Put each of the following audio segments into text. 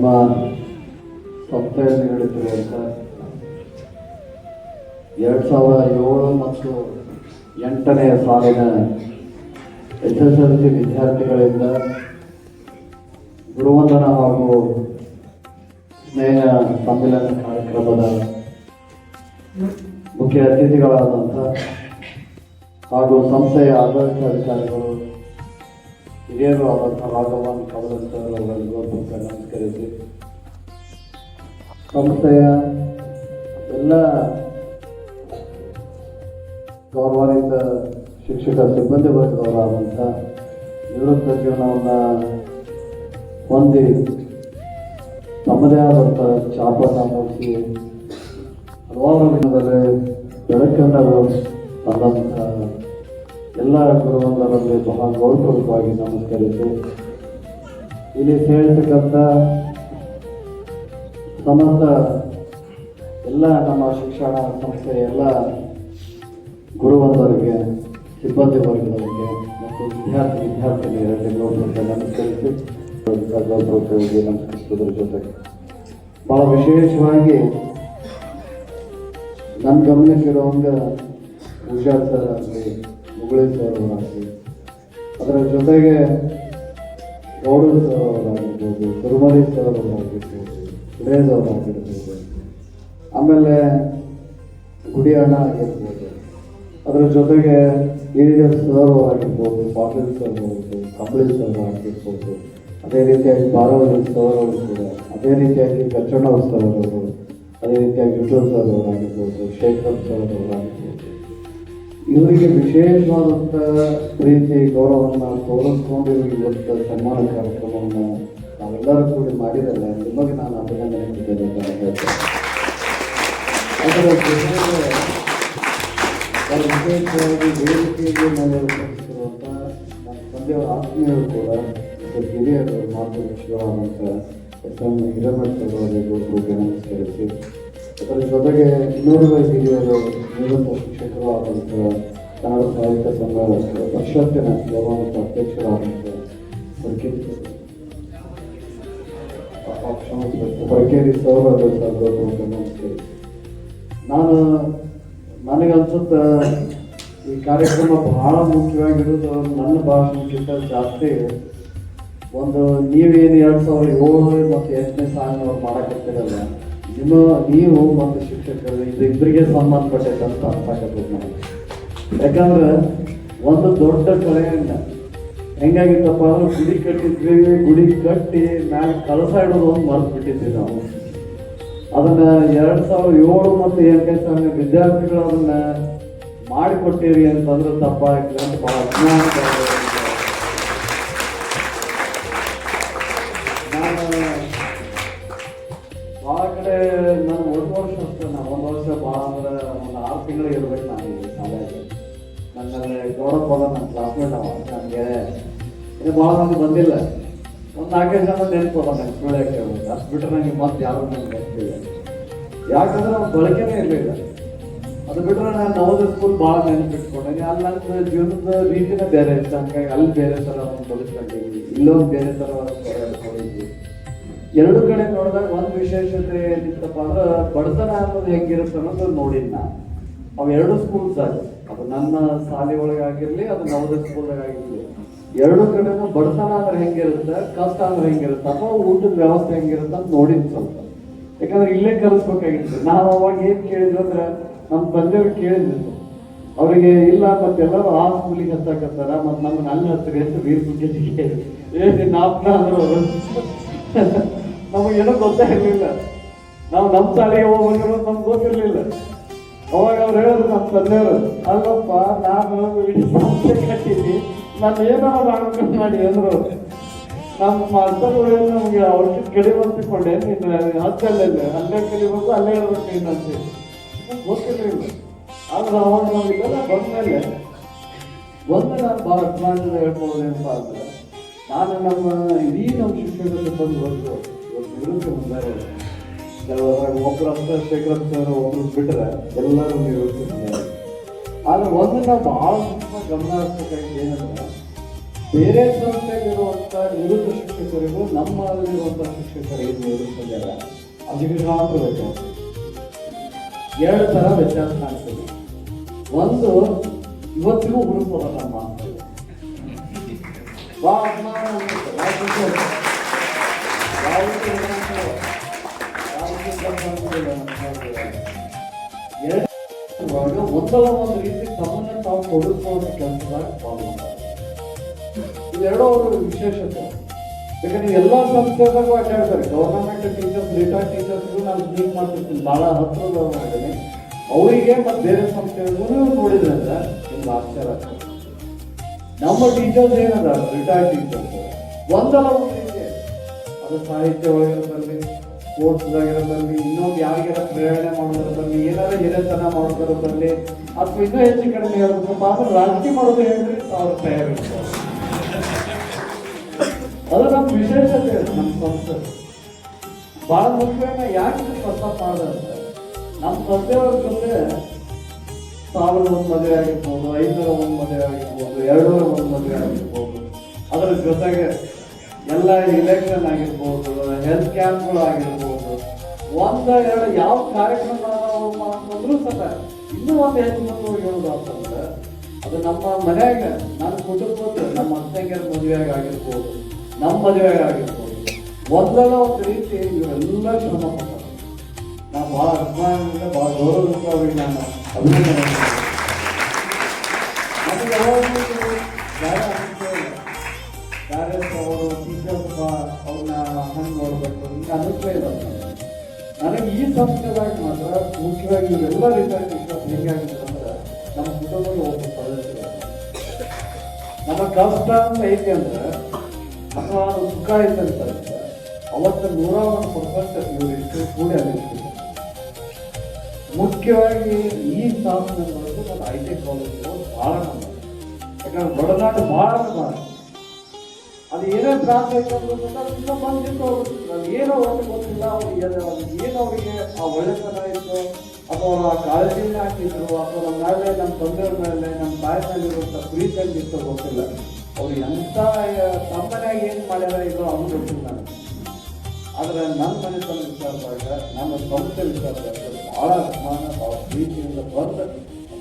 ನಿಮ್ಮ ಸಂಸ್ಥೆಯಲ್ಲಿ ನಡೆಯುತ್ತಿರುವಂಥ 2007 ಮತ್ತು 8ನೇ ಸಾಲಿನ SSLC ವಿದ್ಯಾರ್ಥಿಗಳಿಂದ ಗುರುವಂದನ ಹಾಗೂ ಸ್ನೇಹ ಸಮ್ಮೇಳನ ಕಾರ್ಯಕ್ರಮದ ಮುಖ್ಯ ಅತಿಥಿಗಳಾದಂಥ ಹಾಗೂ ಸಂಸ್ಥೆಯ ಆಡಳಿತ ಅಧಿಕಾರಿಗಳು ಹಿರಿಯರು ಆದಂಥ ರಾಘವನ್ ಕವಲನ್ ಸರ್ ಅವರಿಗೂ ನಮಸ್ಕರಿಸಿ, ಸಂಸ್ಥೆಯ ಎಲ್ಲ ಗೌರವಾನ್ವಿತ ಶಿಕ್ಷಕ ಸಿಬ್ಬಂದಿ ವರ್ಗದವರಾದಂಥ ನಿವೃತ್ತ ಜೀವನವನ್ನು ಹೊಂದಿ ತಮ್ಮದೇ ಆದಂಥ ಚಾಪಟ ಮೂಡಿಸಿ ಹಲವಾರು ದಿನದಲ್ಲಿ ಬೆಳಕನ್ನು ತಂದಂಥ ಎಲ್ಲ ಗುರುವಂದರಲ್ಲಿ ಬಹಳ ಗೌರವವಾಗಿ ನಮಸ್ಕರಿಸಿ, ಇಲ್ಲಿ ಸೇರಿರ್ತಕ್ಕಂಥ ಸಮಸ್ತ ಎಲ್ಲ ನಮ್ಮ ಶಿಕ್ಷಣ ಸಂಸ್ಥೆಯ ಎಲ್ಲ ಗುರುವಂದರಿಗೆ, ಸಿಬ್ಬಂದಿ ವರ್ಗದವರಿಗೆ ಮತ್ತು ವಿದ್ಯಾರ್ಥಿನಿಯರಿಗೆ ನಮಸ್ಕರಿಸಿ ನಮಸ್ಕರಿಸುವುದರ ಜೊತೆಗೆ ಬಹಳ ವಿಶೇಷವಾಗಿ ನನ್ನ ಗಮನಕ್ಕಿರುವಂಗೆ ಪೂಜಾ ಸರ್ ಆಗಲಿ, ಮುಗುಳಿ ಸರ್ ಅವರಾಗಲಿ, ಅದರ ಜೊತೆಗೆ ಗೌಡರು ಸರ್ ಅವರಾಗಿರ್ಬೋದು, ತಿರುಮಲಿ ಸರ್ ಅವರಾಗಿರ್ಬೋದು, ಸುರೇಶ್ ಅವರಾಗಿರ್ಬೋದು, ಆಮೇಲೆ ಗುಡಿ ಅಣ್ಣ ಆಗಿರ್ಬೋದು, ಅದರ ಜೊತೆಗೆ ಹಿರಿಯ ಸರ್ ಆಗಿರ್ಬೋದು, ಪಾಟೀಲ್ ಸರ್ ಅವರು, ಕಂಬಳಿ ಸರ್ ಆಗಿರ್ಬೋದು, ಅದೇ ರೀತಿಯಾಗಿ ಬಾರವಲ್ಲಿ ಸರ್ ಅವರು ಕೂಡ, ಅದೇ ರೀತಿಯಾಗಿ ಕಚ್ಚಣ್ಣ ಸರ್ ಅವರು, ಅದೇ ರೀತಿಯಾಗಿ ಯುಟೂರ್ ಸರ್ ಅವರಾಗಿರ್ಬೋದು, ಶೇಖರ್ ಸರ್ ಅವರಾಗಿರ್ಬೋದು, ಇವರಿಗೆ ವಿಶೇಷವಾದಂಥ ಪ್ರೀತಿ ಗೌರವವನ್ನು ತೋರಿಸ್ಕೊಂಡು ಇವತ್ತು ಸನ್ಮಾನ ಕಾರ್ಯಕ್ರಮವನ್ನು ನಾವೆಲ್ಲರೂ ಕೂಡಿ ಮಾಡಿರಲ್ಲ, ನಿಮಗೆ ನಾನು ಅಭಿನಂದನೆ ನೀಡಿದ್ದೇನೆ ಅಂತ ಹೇಳ್ತೇನೆ. ಅದರ ಜೊತೆಗೆ ವಿಶೇಷವಾಗಿ ವೇದಿಕೆಗೆ ಮೇಲೆ ಉಪಸ್ಥಿತಿರುವಂಥ ನಮ್ಮ ತಂದೆಯವರ ಆತ್ಮೀಯರು ಕೂಡ ಹಿರಿಯರು ಮಾರ್ಗದರ್ಶಿಗಳಾದಂಥ SM ಹಿರೇಮಠ ಅವರಿಗೂ ನಮಸ್ಕರಿಸಿ, ಅದರ ಜೊತೆಗೆ ಇನ್ನೂರು ಹಿರಿಯರು ನಿವೃತ್ತ ಶಿಕ್ಷಕರು ಆದಂಥ ಕನ್ನಡ ಸಾಹಿತ್ಯ ಸಂಘ ಪರಿಷತ್ತಿನ ಗೌರವಾನ್ವಿತ ಅಧ್ಯಕ್ಷರಾದಂಥ ಬರಕೇರಿ ಸರ್ ನಮಸ್ಕರಿಸಿ. ನನಗನ್ಸುತ್ತ ಈ ಕಾರ್ಯಕ್ರಮ ಬಹಳ ಮುಖ್ಯವಾಗಿರೋದು ನನ್ನ ಭಾಷಣಕ್ಕಿಂತ ಜಾಸ್ತಿ ಒಂದು ನೀವೇನು 2007 ಮತ್ತು 8ನೇ ಸಾಲಿನವ್ರು ಮಾಡಕತ್ತಿರಲ್ಲ, ನೀವು ಮತ್ತು ಶಿಕ್ಷಕರು ಇದು ಇಬ್ಬರಿಗೆ ಸಂಬಂಧಪಟ್ಟೈತೆ ಅಂತ ಅರ್ಥಾಕತ್ತೈತೆ ನನಗೆ. ಯಾಕಂದ್ರೆ ಒಂದು ದೊಡ್ಡ ಕಳೆಯನ್ನ ಹೆಂಗಾಗಿತ್ತಪ್ಪ ಅಂದ್ರೆ ಗುಡಿ ಕಟ್ಟಿದ್ವಿ, ಗುಡಿ ಕಟ್ಟಿ ಮ್ಯಾಲೆ ಕಳಸ ಇಡೋದು ಒಂದು ಮರೆತು ಬಿಟ್ಟಿದ್ವಿ ನಾವು. ಅದನ್ನ 2007 ಮತ್ತು 8ನೇ ಸಾಲಿನ ವಿದ್ಯಾರ್ಥಿಗಳು ಅದನ್ನ ಮಾಡಿಕೊಟ್ಟಿರಿ ಅಂತಂದ್ರೆ ತಪ್ಪಾಗ್ತದೆ ಅಂತ ಬಹಳ ಅಭಿಮಾನ. ನಾನು ಭಾಳ ಕಡೆ ನಾನು ಒಂದು ವರ್ಷ ಅಷ್ಟೇ, ನಾನು ಒಂದು ವರ್ಷ ಭಾಳ ಅಂದ್ರೆ ಒಂದು 6 ತಿಂಗಳು ಇರ್ಬೇಕು ನಾನು ಈ ಶಾಲೆಗೆ. ನನ್ನಲ್ಲಿ ಗೌರವ ನನ್ನ ಕ್ಲಾಸ್ಮೇಟ್ ಅವ, ನನಗೆ ಇದು ಭಾಳ ಮಂದಿ ಬಂದಿಲ್ಲ, ಒಂದು 4-5 ಜನ ನೆನಪದ ನಂಗೆ ಸುಳ್ಯಕ್ಕೆ ಅಷ್ಟು ಬಿಟ್ಟರೆ ನನಗೆ ಮತ್ತೆ ಯಾರು ನನಗೆ ನೆನಪಿಲ್ಲ. ಯಾಕಂದ್ರೆ ಅವ್ನು ಬಳಕೆನೇ ಇರಲಿಲ್ಲ. ಅದು ಬಿಟ್ಟರೆ ನಾನು ನವೋದಯ ಸ್ಕೂಲ್ ಭಾಳ ನೆನಪಿಟ್ಕೊಂಡೆ. ಅಲ್ಲಿ ನನ್ನ ಜೀವನದ ರೀತಿನೇ ಬೇರೆ ಇತ್ತು, ಹಂಗಾಗಿ ಅಲ್ಲಿ ಬೇರೆ ಥರ ಒಂದು ಬದುಕೊಂಡಿದ್ವಿ, ಇಲ್ಲೊಂದು ಬೇರೆ ಥರ ನೋಡಿದ್ವಿ. ಎರಡು ಕಡೆ ನೋಡಿದಾಗ ಒಂದು ವಿಶೇಷತೆ ಏನಿತ್ತಪ್ಪ ಅಂದ್ರೆ ಬಡತನ ಅನ್ನೋದು ಹೆಂಗಿರುತ್ತೆ ಅನ್ನೋದು ನೋಡಿದ್ ನಾನು. ಅವು 2 ಸ್ಕೂಲ್ಸ್ ಆಗಿ, ಅದು ನನ್ನ ಶಾಲೆ ಒಳಗಾಗಿರ್ಲಿ, ಅದು ನವೋದಯ ಸ್ಕೂಲ್ದಾಗಿರ್ಲಿ, 2 ಕಡೆನೂ ಬಡತನ ಅಂದ್ರೆ ಹೆಂಗಿರುತ್ತೆ, ಕಷ್ಟ ಅಂದ್ರೆ ಹೆಂಗಿರುತ್ತೆ, ಅಥವಾ ಊಟದ ವ್ಯವಸ್ಥೆ ಹೆಂಗಿರುತ್ತೆ ಅಂತ ನೋಡಿದ್ ಸ್ವಲ್ಪ. ಯಾಕಂದ್ರೆ ಇಲ್ಲೇ ಕಲಿಸ್ಬೇಕಾಗಿತ್ತು. ನಾವು ಅವಾಗ ಏನ್ ಕೇಳಿದ್ವಿ ಅಂದ್ರೆ ನಮ್ಮ ತಂದೆಯವ್ರು ಕೇಳಿದ್ರು, ಅವರಿಗೆ ಇಲ್ಲ ಮತ್ತೆಲ್ಲರೂ ಆ ಸ್ಕೂಲಿಗೆ ಹತ್ತಾಕತ್ತಾರ, ಮತ್ತು ನಮ್ಗೆ ಅಲ್ಲಿ ಹತ್ತಿರ ಎಷ್ಟು ವೀರಪುಂಜೆಗೆ ಏನು ನಾಪ್ನ ಅಂದ್ರು. ನಮಗೇನೋ ಗೊತ್ತಾಗಿರ್ಲಿಲ್ಲ, ನಾವು ನಮ್ಮ ಶಾಲೆಗೆ ಹೋಗ್ಬೇಕು ನಮ್ಗೆ ಗೊತ್ತಿರ್ಲಿಲ್ಲ. ಅವಾಗ ಅವ್ರು ಹೇಳಿದ್ರು ನಮ್ಮ ತಂದೆಯವರು, ಅಲ್ಲಪ್ಪ ನಾನು ಇಡೀ ಸಂಸ್ಥೆ ಕಟ್ಟಿದ್ವಿ, ನಾನು ಏನೋ ಮಾಡ್ಕೊಂಡು ಮಾಡಿ ಅಂದ್ರು. ನಮ್ಮ ಮಾಸ್ತರ್ಗಳು ನಮ್ಗೆ ಅವ್ರಿಗೆ ಕಡಿಮೆ ನೀನು ಹತ್ತಲ್ಲ, ಅಲ್ಲೇ ಕಲಿಬೇಕು, ಅಲ್ಲೇ ಇರ್ಬೇಕು ಇನ್ನಂತೆ ಗೊತ್ತಿರಲಿಲ್ಲ. ಆದ್ರೆ ಅವಾಗ ನಾವಿಲ್ಲ ಬಂದ್ಮೇಲೆ ನಾನು ಭಾಳ ಅಭಿಮಾನದಿಂದ ಹೇಳ್ಕೊಳ್ಳೋದೇನಪ್ಪ ಅಂದ್ರೆ, ನಾನು ಇಡೀ ನಮ್ಮ ಶಿಕ್ಷಕರಿಗೆ ಬಂದು ಇವತ್ತು ನಿವೃತ್ತಿ ಹೊಂದಾರೆ. ಒಬ್ಬರು ಶೇಖರ್ ಸರ್ ಒಬ್ರು ಬಿಟ್ಟರೆ ಎಲ್ಲರೂ ನಿವೃತ್ತಿ ಹೊಂದಾರೆ. ಆದ್ರೆ ಒಂದು ನಾವು ಭಾಳ ಗಮನ ಹರಿಸ್ಬೇಕಾಗಿ ಏನಂದ್ರೆ, ಬೇರೆ ಸಂಸ್ಥೆಗಿರುವಂಥ ನಿವೃತ್ತ ಶಿಕ್ಷಕರಿಗೂ ನಮ್ಮಲ್ಲಿರುವಂಥ ಶಿಕ್ಷಕರಿಗೆ ನಿವೃತ್ತಿದಾಗ ಅಧಿಕಾಂತ ವ್ಯತ್ಯಾಸ, ಎರಡು ಥರ ವ್ಯತ್ಯಾಸ ಕಾಣ್ತದೆ. ಒಂದು, ಇವತ್ತಿಗೂ ಹುಡುಕೋದ ನಮ್ಮ ಒಂದಲ್ಲ ಒಂದು ರೀತಿ ತಮ್ಮನ್ನ ತಾವು ತೊಡಗಿಸುವಂತ ಕೆಲಸದಾಗ ಪಾಲ್ಗೊಂಡ. ಇವೆರಡೂ ಅವರು ವಿಶೇಷತೆ. ಯಾಕಂದ್ರೆ ಎಲ್ಲ ಸಂಸ್ಥೆದಾಗೂ ಅಡ್ಡಾಡ್ತಾರೆ. ಗವರ್ನಮೆಂಟ್ ಟೀಚರ್ಸ್, ರಿಟೈರ್ಡ್ ಟೀಚರ್ಸ್ಗೂ ನಾನು ಮೀಟ್ ಮಾಡ್ತಿರ್ತೀನಿ, ಭಾಳ ಹತ್ತಿರದವ್ರು ಮಾಡಿದ್ದೀನಿ. ಅವರಿಗೆ ಮತ್ತು ಬೇರೆ ಸಂಸ್ಥೆಗಳಿಗೂ ನೋಡಿದ್ರಿಂದ ನಿಮ್ಗೆ ಆಶ್ಚರ್ಯ ಆಗ್ತದೆ. ನಮ್ಮ ಟೀಚರ್ಸ್ ಏನದ ರಿಟೈರ್ಡ್ ಟೀಚರ್ಸ್ ಒಂದಲ್ಲ ಒಂದು ರೀತಿ, ಅದು ಸಾಹಿತ್ಯ ಒಳಗಿರೋದ್ರಲ್ಲಿ, ಸ್ಪೋರ್ಟ್ಸ್ದಾಗಿರೋದ್ರಲ್ಲಿ, ಇನ್ನೊಂದು ಯಾರಿಗಾರ ಪ್ರೇರಣೆ ಮಾಡೋದ್ರಲ್ಲಿ, ಏನಾರ ಹಿರಿಯತನ ಮಾಡೋದ್ರಲ್ಲಿ, ಅಥವಾ ಇನ್ನೂ ಹೆಚ್ಚು ಕಡಿಮೆ ಹೇಳ್ಬೇಕಪ್ಪ ಅಂದ್ರೆ ರಾಜಕೀಯ ಮಾಡೋದು ಹೇಳ್ರಿ ಅವ್ರ ತಯಾರಿರ್ತಾರೆ. ಅದು ನಮ್ಮ ವಿಶೇಷತೆ. ನಮ್ಮ ಸಂಸ್ಥೆ ಭಾಳ ಮುಖ್ಯವಾಗಿ ಯಾಕೆ ಪ್ರಸ್ತಾಪ ಮಾಡಿದ್ರೆ, ನಮ್ಮ ತಂದೆಯವ್ರ ಜೊತೆ 1001 ಮದುವೆ ಆಗಿರ್ಬೋದು, 501 ಮದುವೆ ಆಗಿರ್ಬೋದು, 201 ಮದುವೆ ಆಗಿರ್ಬೋದು, ಅದರ ಜೊತೆಗೆ ಎಲ್ಲ ಇಲೆಕ್ಷನ್ ಆಗಿರ್ಬೋದು, ಹೆಲ್ತ್ ಕ್ಯಾಂಪ್ಗಳು ಆಗಿರ್ಬೋದು, ಎರಡು ಯಾವ ಕಾರ್ಯಕ್ರಮ ಅಂತಂದ್ರೂ ಸಹ ಇನ್ನೂ ಒಂದು ಹೆಚ್ಚು ಮಂದಿ ಹೇಳೋದು ಅಂತಂದ್ರೆ ಅದು ನಮ್ಮ ಮನೆಯಾಗ ನನ್ನ ಕುಟುಂಬದ ನಮ್ಮ ಅತ್ತೆಂಗರ ಮದುವೆಯಾಗ ಆಗಿರ್ಬೋದು, ನಮ್ಮ ಮದುವೆಯಾಗ ಆಗಿರ್ಬೋದು, ಒಂದಲ್ಲ ಒಂದು ರೀತಿ ಇವರೆಲ್ಲ ಶ್ರಮ ಪಡ್ತಾರೆ. ನಾನು ಭಾಳ ಅಭಿಮಾನದಿಂದ ಭಾಳ ಗೌರವದಿಂದ ಅವ್ರಿಗೆ ನಾನು ಅಭಿನಂದನೆ ನನಗೆ ಯಾವಾಗ ಯಾರೇ ಅವರು ಟೀಚರ್ಸ್ ಅವ್ರನ್ನ ಹಂಗೆ ನೋಡ್ಬೇಕು ಹಿಂಗೆ ಅನ್ನಿಸ್ಲೇ ಇಲ್ಲ. ನನಗೆ ಈ ಸಂಸ್ಥೆದಾಗ ಮಾತ್ರ ಮುಖ್ಯವಾಗಿ ಇವರೆಲ್ಲ ರೀತಿಯ ಟೀಚರ್ಸ್ ಹೆಂಗಾಗಿದೆ ಅಂದ್ರೆ ನಮ್ಮ ಕುಟುಂಬದ ಒಬ್ಬ ಸದಸ್ಯರು. ನಮ್ಮ ಕಷ್ಟ ಅಂತ ಐತೆ ಅಂದ್ರೆ ಅಥವಾ ಸುಖ ಐತೆ ಅಂತಂದ್ರೆ ಅವತ್ತು 101% ಇವರು ಇಷ್ಟು ಕೂಡಿ ಆಗಿರ್ತೀವಿ. ಮುಖ್ಯವಾಗಿ ಈ ಸ್ಥಾಪನೆಗಳು ಮತ್ತು IT ಕಾಲೇಜುಗಳು ಭಾಳ ನಮ್ಮ, ಯಾಕಂದ್ರೆ ಒಡನಾಡು ಭಾಳ ಅದು ಏನೇ ತ್ರಾಸ ಆಯ್ತು ಅಂದ್ರೆ ಬಂದಿತ್ತು. ಅವ್ರು ಏನೋ ಅವ್ರಿಗೆ ಗೊತ್ತಿಲ್ಲ, ಅವ್ರಿಗೆ ಏನು ಅವರಿಗೆ ಆ ಒಳ್ಳೆತನ ಇತ್ತು ಅಥವಾ ಆ ಕಾಳಜಿನ ಹಾಕಿದ್ರು ಅಥವಾ ನಮ್ಮ ಮೇಲೆ, ನಮ್ಮ ತಂದೆಯವ್ರ ಮೇಲೆ, ನಮ್ಮ ತಾಯಿ ಮೇಲೆ ಇರುವಂಥ ಪ್ರೀತಿಯಲ್ಲಿ ಇತ್ತು ಗೊತ್ತಿಲ್ಲ. ಅವ್ರು ಎಂಥ ತಮ್ಮನೆಯಾಗ ಏನು ಮಾಡ್ಯಾರ ಇಲ್ಲೋ ಅವ್ನು ಗೊತ್ತಿಲ್ಲ ನನಗೆ. ಆದರೆ ನನ್ನ ಮನೆತನ ವಿಚಾರದಾಗ, ನನ್ನ ಸಂಸ್ಥೆ ವಿಚಾರದಾಗ ಭಾಳ ಅಭಿಮಾನ, ಭಾಳ ಪ್ರೀತಿಯಿಂದ ಬಂದು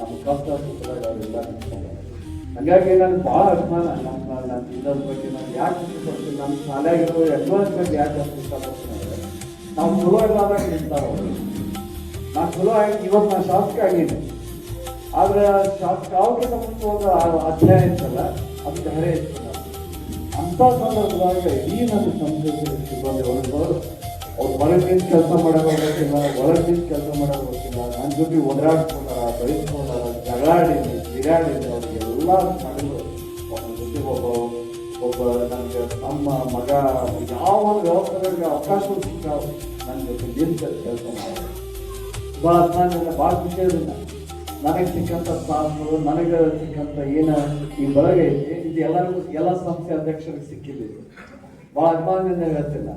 ನಮ್ಮ ಕಷ್ಟ ಸುಖದಾಗ ಅವರೆಲ್ಲ ನಿಂತ್ಕೊಂಡ್ರು. ಹಾಗಾಗಿ ನನಗೆ ಭಾಳ ಅಭಿಮಾನ. ನನ್ನ ಇದ್ರ ಬಗ್ಗೆ ನಾನು ಯಾಕೆ ಇಷ್ಟಪಡ್ತೀನಿ, ನಮ್ಮ ಶಾಲೆಯಾಗಿರೋ ಅಡ್ವಾನ್ಸ್ ಬಗ್ಗೆ ಯಾಕೆ ಅಷ್ಟು ಇಷ್ಟಪಡ್ತೀನಿ ಅಂದರೆ ನಾವು ಚಲೋ ಇಲ್ಲದಾಗ ನಿಂತಾರ ಅವರು. ನಾನು ಚಲೋ ಆಗಿ ಇವತ್ತು ನಾನು ಶಾಸಕ ಆಗಿದ್ದೀನಿ. ಆದರೆ ಶಾಸಕ ಅವ್ರಿಗಿಂತ ಮುಂಚೆ ಒಂದು ಅಧ್ಯಾಯ ಇತ್ತಲ್ಲ, ಅದು ಬೇರೆ ಇತ್ತು. ಅಂಥ ಸಂದರ್ಭದಾಗ ಈ ನನ್ನ ಸಂಸ್ಥೆ ಸಿಬ್ಬಂದಿ ವರ್ಗದವರು ಅವ್ರು ಹೊರಗೆ ನಿಂತು ಕೆಲಸ ಮಾಡೋಕೆ ಗೊತ್ತಿಲ್ಲ, ಒಳಗೆ ನಿಂತು ಕೆಲಸ ಮಾಡೋಕೆ ಗೊತ್ತಿಲ್ಲ, ನನ್ನ ಜೊತೆ ಓಡಾಡ್ಕೊಂಡಾರ, ಬಯಸ್ಕೊಂಡಾರ, ಜಗಳಾಡಿದ್ವಿ, ತಿರಾಡಿದ್ವಿ. ಅವ್ರಿಗೆಲ್ಲ ಮಾಡಿದ್ರು. ಅವ್ರ ಜೊತೆ ಒಬ್ಬ ನನಗೆ ನಮ್ಮ ಮಗ ಯಾವ ಒಂದು ವ್ಯವಸ್ಥೆಗಳಿಗೆ ಅವಕಾಶಗಳು ಸಿಕ್ಕಾವ ನನ್ನ ಜೊತೆ ನಿಂತು ಕೆಲಸ ಮಾಡೋದು ಭಾಳ ಅಭಿಮಾನದಿಂದ, ಭಾಳ ಖುಷಿ ಇರೋದಿಲ್ಲ. ನನಗೆ ಸಿಕ್ಕಂಥ ಸ್ಥಾನಗಳು, ನನಗೆ ಸಿಕ್ಕಂಥ ಏನು ಈ ಬೆಳಗ್ಗೆ ಐತಿ, ಇದು ಎಲ್ಲರಿಗೂ ಎಲ್ಲ ಸಂಸ್ಥೆ ಅಧ್ಯಕ್ಷರಿಗೆ ಸಿಕ್ಕಿದ್ದೀವಿ. ಭಾಳ ಅಭಿಮಾನದಿಂದ ಹೇಳ್ತಿಲ್ಲ.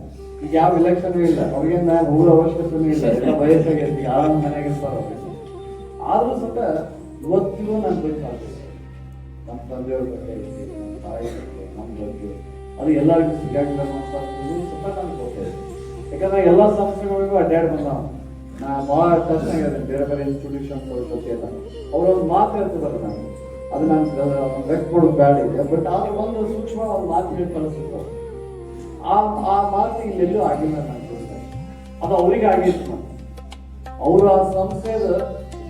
ಈಗ ಯಾವ ಇಲೆಕ್ಷನ್ ಇಲ್ಲ, ಅವ್ರಿಗೇನು ನಾನು ಹೋಗೋ ಅವಶ್ಯಕತೆಯೂ ಇಲ್ಲ, ಎಲ್ಲ ವಯಸ್ಸಾಗೈತಿ, ಯಾರ ಮನೆಯಾಗ ಇರ್ತಾರೆ ಅವ್ರಿಗೆ. ಆದರೂ ಸಹ ಇವತ್ತಿಗೂ ನಾನು ಬೇಕಾಗ್ತದೆ ನಮ್ಮ ತಂದೆಯವ್ರ ಬಗ್ಗೆ ಐತಿ, ನಮ್ಮ ತಾಯಿ ಬಗ್ಗೆ, ನಮ್ಮ ಬಗ್ಗೆ ಅದು ಎಲ್ಲರಿಗೂ ಸಿಗಾಗಿಲ್ಲ ಅನ್ನೋದು ಸಹ ನನಗೆ ಗೊತ್ತಿದೆ. ಯಾಕಂದ್ರೆ ಎಲ್ಲ ಸಂಸ್ಥೆಗಳಿಗೂ ಅಡ್ಡಾಡಿ ಬಂದ ನಾ ಭಾಳ ಕಷ್ಟ ಆಗಿದೆ. ಬೇರೆ ಬೇರೆ ಇನ್ಸ್ಟಿಟ್ಯೂಷನ್ಸ್ ಅವ್ರ ಜೊತೆ ಎಲ್ಲ ಅವ್ರೊಂದು ಮಾತು ಹೇಳ್ತಿದ್ದಾರೆ. ನಾನು ಅದು ನಾನು ವ್ಯಕ್ತ ಕೊಡೋದು ಬ್ಯಾಡ ಇದೆ, ಬಟ್ ಆದ್ರೆ ಒಂದು ಸೂಕ್ಷ್ಮ ಒಂದು ಮಾತು ಹೇಳಿ ಕಳಿಸ್ತಾರೆ. ಆ ಮಾತು ಇಲ್ಲೆಲ್ಲೂ ಆಗಿಲ್ಲ ನಾನು ತೋರಿಸ್ತಾರೆ. ಅದು ಅವ್ರಿಗೆ ಆಗಿತ್ತು. ಅವರು ಆ ಸಂಸ್ಥೆದ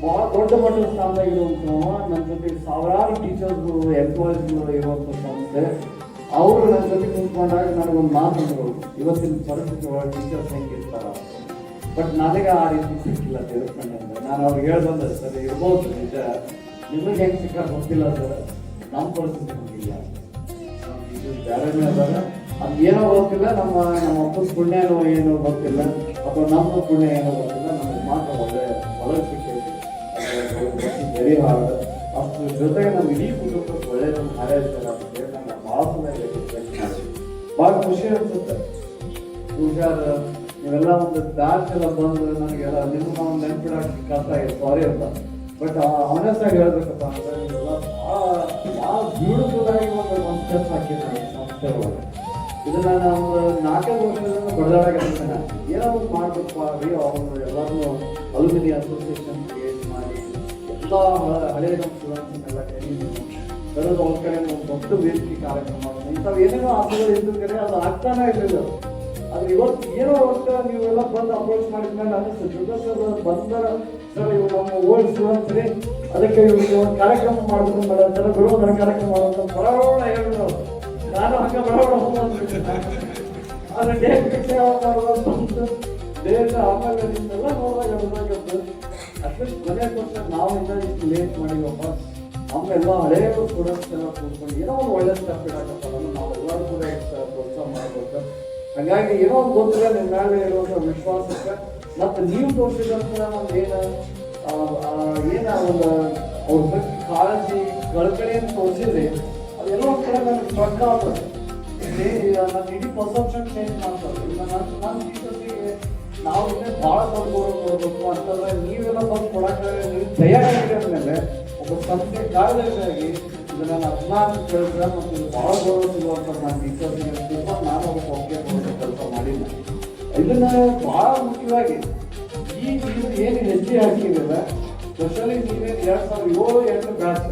ಭಾಳ ದೊಡ್ಡ ಮಟ್ಟದ ಸ್ಥಾನದಾಗಿರುವಂಥವ, ನನ್ನ ಜೊತೆ ಸಾವಿರಾರು ಟೀಚರ್ಸ್ಗಳು, ಎಂಪ್ಲಾಯೀಸ್ಗಳು ಇರುವಂಥ ಸಂಸ್ಥೆ. ಅವರು ನನ್ನ ಜೊತೆ ಕುಂತ್ಕೊಂಡಾಗ ನನಗೊಂದು ಮಾತುಗಳು, ಇವತ್ತಿನ ಪರಿಸ್ಥಿತಿ ಒಳಗೆ ಟೀಚರ್ಸ್ ಹೆಂಗಿರ್ತಾರ, ಬಟ್ ನನಗೆ ಆ ರೀತಿ ಸಿಕ್ಕಿಲ್ಲ ದೇವಸ್ಥಾನದಿಂದ. ನಾನು ಅವ್ರಿಗೆ ಹೇಳ್ಬಂದೆ, ಸರ್ ಇರ್ಬೋದು ನಿಜ, ನಿಮಗೆ ಹೆಂಗೆ ಸಿಕ್ಕ ಗೊತ್ತಿಲ್ಲ ಸರ್, ನಮ್ಮ ಪರಿಸ್ಥಿತಿ ಹೋಗಿಲ್ಲ, ಇದು ಬೇರೆನೇ ಅದಾಗ ಅದು ಏನೋ ಗೊತ್ತಿಲ್ಲ, ನಮ್ಮ ಅಪ್ಪನ ಪುಣ್ಯನೋ ಏನೋ ಗೊತ್ತಿಲ್ಲ, ಅಥವಾ ನಮ್ಮ ಪುಣ್ಯ ಏನೋ ಗೊತ್ತಿಲ್ಲ, ನಮಗೆ ಮಾತ್ರ ಒಳ್ಳೆ ಸಿಕ್ಕೈತಿ. Very hard. ಅದ್ರ ಜೊತೆಗೆ ನಮ್ಮ ಇಡೀ ಕುಟುಂಬಕ್ಕೆ ಒಳ್ಳೆಯದನ್ನು ಹಾರೈಸ್ತಾರೆ ಅಂತ ಹೇಳಿ ನಾನು ಭಾಳ ಭಾಳ ಖುಷಿ ಅನಿಸುತ್ತೆ. ಹುಷಾರ ನೀವೆಲ್ಲ ಒಂದು ದಾಟ್ ಎಲ್ಲ ಬಂದ್ರೆ ನನಗೆಲ್ಲ ನಿಮ್ಗೆ ನಾವು ನೆನ್ಪಿಡೋಕೆ ಕಷ್ಟ ಆಗಿದೆ, ಸಾರಿ ಅಂತ. ಬಟ್ ಆನೆಸ್ಟ್ ಆಗಿ ಹೇಳ್ಬೇಕಪ್ಪ ಅಂದ್ರೆ ನೀವೆಲ್ಲ ಭಾಳ ಬ್ಯೂಟಿಫುಲ್ ಆಗಿ ಒಂದು ಸ್ಟೆಪ್ ಹಾಕಿದ್ದಾರೆ ಸಂಸ್ಥೆ ಒಳಗೆ. ಇದನ್ನ ನಾವು 4 ವರ್ಷದಿಂದ ಬಡದಾಡಕ್ಕೆ ಏನೋ ಒಂದು ಮಾಡಬೇಕು ರೀ. ಅವರು ಎಲ್ಲರನ್ನೂ ಅಲ್ಯೂಮಿನಿ ಅಸೋಸಿಯೇಷನ್ ಕ್ರಿಯೇಟ್ ಮಾಡಿ ಎಲ್ಲ ಹಳೆ ನಮ್ಮ ಸ್ಟೂಡೆಂಟ್ಸ್ನೆಲ್ಲ ಟ್ರೈನಿಂಗ್ ಬರೋದು ಅವ್ರ ಕಡೆ ಒಂದು ದೊಡ್ಡ ವೇದಿಕೆ ಕಾರ್ಯಕ್ರಮ ಮಾಡೋದು ಇಂಥವು ಏನೇನೋ ಆಸೆಗಳು ಇದ್ದು ಕಡೆ ಅದು ಆಗ್ತಾನೆ ಇರಲಿಲ್ಲ. ಆದ್ರೆ ಇವತ್ತು ಏನೋ ಒಟ್ಟು ನೀವೆಲ್ಲ ಬಂದು ಅಪ್ರೋಚ್ ಮಾಡಿದ್ಮೇಲೆ ಅನಿಸ್ತದೆ ಸರ್ ಬಂದ ಸರ್ ಇವು ನಮ್ಮ ಓಲ್ಡ್ ಸ್ಟೂಡೆಂಟ್ಸ್ ರೀ, ಅದಕ್ಕೆ ಇವ್ರಿಗೆ ಒಂದು ಕಾರ್ಯಕ್ರಮ ಮಾಡಬೇಕು ಮಾಡಂತಾರೆ, ಬರುವಂಥ ಕಾರ್ಯಕ್ರಮ ಮಾಡುವಂತ ಬರೋಣ ಹೇಳಿದ್ರು. ನಾನು ಹಂಗೆ ಬರೋಣ ಆದ್ರೆ ಡೇಟ್ ಫಿಕ್ಸ್ ಮಾಡುವಂತ ಡೇಟ್ ಆಮೇಲೆ ನಿಮ್ಮೆಲ್ಲ ನೋಡಿದಾಗ ಅದಾಗತ್ತೆ. ಅಟ್ಲೀಸ್ಟ್ ಕೊನೆ ವರ್ಷ ನಾವು ಇಷ್ಟು ಲೇಟ್ ಮಾಡಿವಪ್ಪ, ನಮ್ಮೆಲ್ಲ ಹಳೆಯ ಸ್ಟೂಡೆಂಟ್ಸ್ ಎಲ್ಲ ಕೂತ್ಕೊಂಡು ಏನೋ ಒಂದು ಒಳ್ಳೆ ಸ್ಟೆಪ್ ಇಡಕತ್ತಲ್ಲ, ನಾವೆಲ್ಲರೂ ಕೂಡ ಪ್ರೋತ್ಸಾಹ ಮಾಡಬೇಕು. ಹಾಗಾಗಿ ಏನೋ ಒಂದು ಗೊತ್ತಿಲ್ಲ ನಿಮ್ಮ ಮೇಲೆ ಇರುವಂಥ ವಿಶ್ವಾಸಕ್ಕೆ ಮತ್ತು ನೀವು ತೋರಿಸಿದಂಥ ಒಂದು ಏನ ಒಂದು ಅವ್ರ ಬಗ್ಗೆ ಕಾಳಜಿ ಕಳಕಳಿಯನ್ನು ತೋರಿಸಿದ್ರೆ ಅದೆಲ್ಲ ಒಂದು ಕಡೆ ನನಗೆ ಸ್ಟ್ರಕ್ ಆಗ್ತದೆ. ನನ್ನ ಇಡೀ ಪರ್ಸೆಪ್ಷನ್ ಚೇಂಜ್ ಮಾಡ್ತಾರೆ. ಈಗ ನನ್ನ ಟೀಚರ್ಸಿಗೆ ನಾವು ಇನ್ನೇ ಭಾಳ ತಂದು ಕೊಡಬೇಕು ಅಂತಂದ್ರೆ ನೀವೆಲ್ಲ ಬಂದು ಕೊಡೋಕೆ ನೀವು ತಯಾರಾಗಿದೆ ಅಂದಮೇಲೆ ಒಬ್ಬ ಸಂಸ್ಥೆ ಕಾರ್ಯದರ್ಶಿಯಾಗಿ ಇದು ನಾನು ಅಭಿಮಾನ ಕೇಳಿದ್ರೆ ಮತ್ತು ಇದು ಭಾಳ ಗೌರವ ಸಿಗುವಂಥ ನನ್ನ ಟೀಚರ್ಸಿಗೆ ನಾನು ಒಬ್ಬ ಒಪ್ಪಿಗೆ ಕೆಲಸ ಮಾಡಿಲ್ಲ. ಇದನ್ನ ಭಾಳ ಮುಖ್ಯವಾಗಿ ಈ ನೀವು ಏನು ಹೆಜ್ಜೆ ಹಾಕಿದ್ರೆ ಸ್ಪೆಷಲಿ ನೀವೇನು 2007-8 ಬ್ಯಾಚ್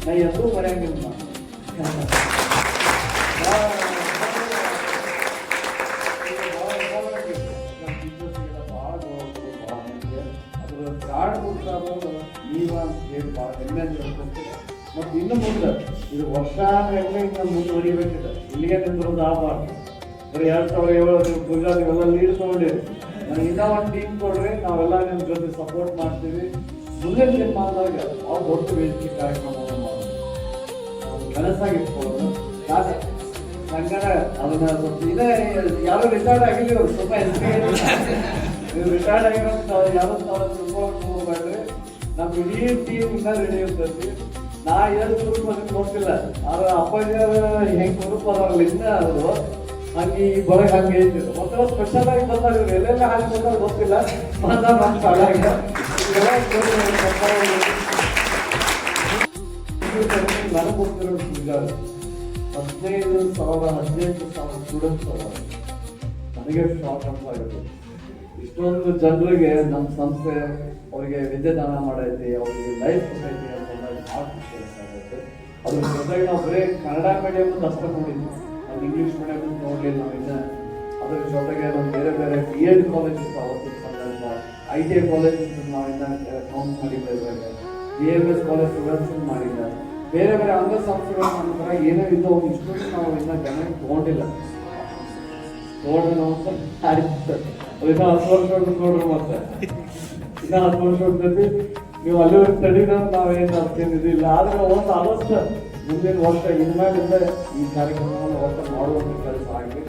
ನಾ ಎಂದೂ ಮರೆಯಂಗಿಲ್ಲ. ಅದ್ರ ಕಾರ್ಡ್ ಕೊಡ್ತಾರೆ ನೀವು ಅಂತ ಹೇಳಿ ಭಾಳ ಹೆಮ್ಮೆ ಹೇಳ್ಕೊಡ್ತೀವಿ. ಮತ್ತು ಇನ್ನು ಮುಂದೆ ಇದು ವರ್ಷ ಇನ್ನು ಮುಂದುವರಿಬೇಕಿದೆ, ಇಲ್ಲಿಗೆ ನಿಂತಿರೋದು ಆಗಬಾರ್ದು. ಬರೀ 2007 ಪೂಜಾ ನೀವೆಲ್ಲ ಲೀಡ್ ತೊಗೊಂಡಿರಿ, ನನಗೆ ಇನ್ನೂ ಒಂದು ಟೀಮ್ ಕೊಡ್ರಿ, ನಾವೆಲ್ಲ ನಿಮ್ಮ ಜೊತೆ ಸಪೋರ್ಟ್ ಮಾಡ್ತೀವಿ. ಮುಂದಿನ ದಿನಮಾನದಾಗ ಅವ್ರ ದೊಡ್ಡ ವೇದಿಕೆ ಕಾರ್ಯಕ್ರಮವನ್ನು ಮಾಡೋದು ಕನಸಾಗಿಟ್ಕೊಳ್ಳೋದು. ನಾನು ಹಂಗಾರೆ ಅದನ್ನ ಸ್ವಲ್ಪ ಇದೇ ಯಾರು ರಿಟೈರ್ಡ್ ಆಗಿಲ್ಲ, ಸ್ವಲ್ಪ ನೀವು ರಿಟೈರ್ಡ್ ಆಗಿರೋಂಥ ಯಾರು ತಿಳ್ಕೊಂಡ್ರಿ. ನಮ್ಮ ಇಡೀ ಟೀಮ್ ಇನ್ನೂ ರೆಡಿ ಇರ್ತೈತಿ. ನಾ ಏನು ಗ್ರೂಪ್ ಅದಕ್ಕೆ ಗೊತ್ತಿಲ್ಲ, ಆದ್ರೆ ಅಪ್ಪಾಜಿಯವ್ರ ಹೆಂಗೆ ಗ್ರೂಪ್ ಅದಾರಲ್ಲ ಇನ್ನೂ ಅವರು ಹಂಗೆ ಈ ಬರಗೆ ಹಂಗೆ ಇದ್ದಿದ್ದು ಒಂಥರ ಸ್ಪೆಷಲ್ ಆಗಿ ಬಂದಾಗ ಎಲ್ಲೆಲ್ಲ ಹಾಕಿ ಬಂದಾಗ ಗೊತ್ತಿಲ್ಲ. ನಮ್ಮ ಶಾಲೆಗೆ ನನಗೆ ಗೊತ್ತಿರೋ 15,000 ಸ್ಟೂಡೆಂಟ್ಸ್ ಅದಾರ. ನನಗೆ ಶಾಕ್ ಅಂತ ಆಗುತ್ತೆ. ಇಷ್ಟೊಂದು ಜನರಿಗೆ ನಮ್ಮ ಸಂಸ್ಥೆ ಅವರಿಗೆ ವಿದ್ಯಾದಾನ ಮಾಡೈತಿ, ಅವರಿಗೆ ಲೈಫ್ ಕೊಟ್ಟೈತಿ ಅಂತಂದಾಗ ಭಾಳ ಖುಷಿ ಆಗುತ್ತೆ. ಅದ್ರ ಜೊತೆಗೆ ನಾವು ಬರೀ ಕನ್ನಡ ಮೀಡಿಯಮ್ ಅಷ್ಟೇ ನೋಡಿದ್ವಿ, ನಾವು ಇಂಗ್ಲೀಷ್ ಮೀಡಿಯಮ್ ನೋಡಲಿಲ್ಲ. ನಾವು ಇನ್ನು ಅದ್ರ ಜೊತೆಗೆ ನಮ್ಮ ಬೇರೆ ಬೇರೆ BEd ಕಾಲೇಜಸ್ ಅವತ್ತಿನ ಸಂದರ್ಭ, ITI ಕಾಲೇಜಸ್ ನಾವು ಇನ್ನು ಕೌಂಟ್ ಮಾಡಿದ್ದೇವೆ, BMS ಕಾಲೇಜ್ ಸ್ಟೂಡೆಂಟ್ಸ್ ಮಾಡಿಲ್ಲ, ಬೇರೆ ಬೇರೆ ಅಂಗ ಸಂಸ್ಥೆಗಳು ನಮ್ಮ ಥರ ಏನೋ ಇದ್ದವು ಇಷ್ಟೊಂದು ನಾವು ಇನ್ನು ಗಮನಕ್ಕೆ ತೊಗೊಂಡಿಲ್ಲ. ನೋಡ್ರಿ ನಾವು ಇನ್ನೂ 10 ವರ್ಷ ನೋಡ್ರಿ, ಮತ್ತೆ ಇನ್ನೂ 10 ವರ್ಷ ಹೋಗ್ತೈತಿ. ನೀವು ಅಲ್ಲಿವರೆಗೆ ತಡೀನ ನಾವೇನು ಅಷ್ಟೇನಿದಿಲ್ಲ. ಆದ್ರೆ ಒಂದು ಆದಷ್ಟು ಮುಂದಿನ ವರ್ಷ ಇನ್ಮೇಲಿಂದ ಈ ಕಾರ್ಯಕ್ರಮವನ್ನು ಒಟ್ಟು ಮಾಡುವಂಥ ಕೆಲಸ ಆಗಲಿ.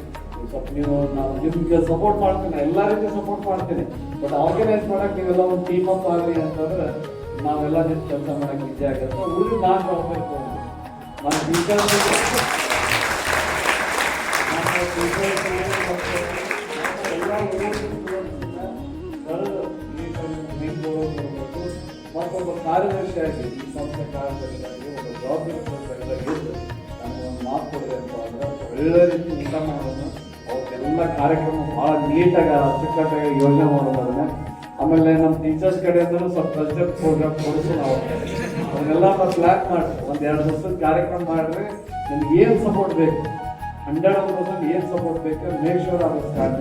ಸ್ವಲ್ಪ ನೀವು ನಾನು ನಿಮ್ಗೆ ಸಪೋರ್ಟ್ ಮಾಡ್ತೀನಿ, ಎಲ್ಲ ರೀತಿ ಸಪೋರ್ಟ್ ಮಾಡ್ತೀನಿ. ಬಟ್ ಆರ್ಗನೈಸ್ ಮಾಡಕ್ಕೆ ನೀವೆಲ್ಲ ಒಂದು ಟೀಮ್ ಅಪ್ ಆಗಲಿ ಅಂತಂದ್ರೆ ನಾವೆಲ್ಲ ನಿಮ್ಗೆ ಕೆಲಸ ಮಾಡಕ್ಕೆ ನಿಜ ಆಗುತ್ತೆ. ಉಳಿದು ನಾನು ಜವಾಬ್ದಾರಿ ತಗೊಂಡು ನಾನು ಟೀಚರ್ ಮತ್ತೊಬ್ಬ ಕಾರ್ಯದರ್ಶಿಯಾಗಿ ಈ ಸಂಸ್ಥೆ ಕಾರ್ಯದರ್ಶಿಯಾಗಿ ಒಬ್ಬ ಜವಾಬ್ದಾರಿ ನನಗೆ ಒಂದು ಮಾತು ಕೊಡಿದೆ ಅಂತ ಅಂದ್ರೆ ಒಳ್ಳೆ ರೀತಿ ಊಟ ಮಾಡೋದು, ಅವಕ್ಕೆಲ್ಲ ಕಾರ್ಯಕ್ರಮ ಭಾಳ ನೀಟಾಗಿ ಅಚ್ಚುಕಟ್ಟಾಗಿ ಯೋಜನೆ ಮಾಡೋದು. ಅದನ್ನ ಆಮೇಲೆ ನಮ್ಮ ಟೀಚರ್ಸ್ ಕಡೆಯಿಂದಲೂ ಸ್ವಲ್ಪ ಕಲ್ಚರ್ ಪ್ರೋಗ್ರಾಮ್ ಕೊಡಿಸಿ ನಾವು ಅವನ್ನೆಲ್ಲ ಪ್ಲ್ಯಾನ್ ಮಾಡಿ ಒಂದು 2 ದಿವಸದ ಕಾರ್ಯಕ್ರಮ ಮಾಡಿದ್ರೆ ನಿಮ್ಗೆ ಏನು ಸಪೋರ್ಟ್ ಬೇಕು 100% ಏನು ಸಪೋರ್ಟ್ ಬೇಕು ಮೇಕ್ ಶೋರ್ ಅದು ಸ್ಟಾರ್ಟ್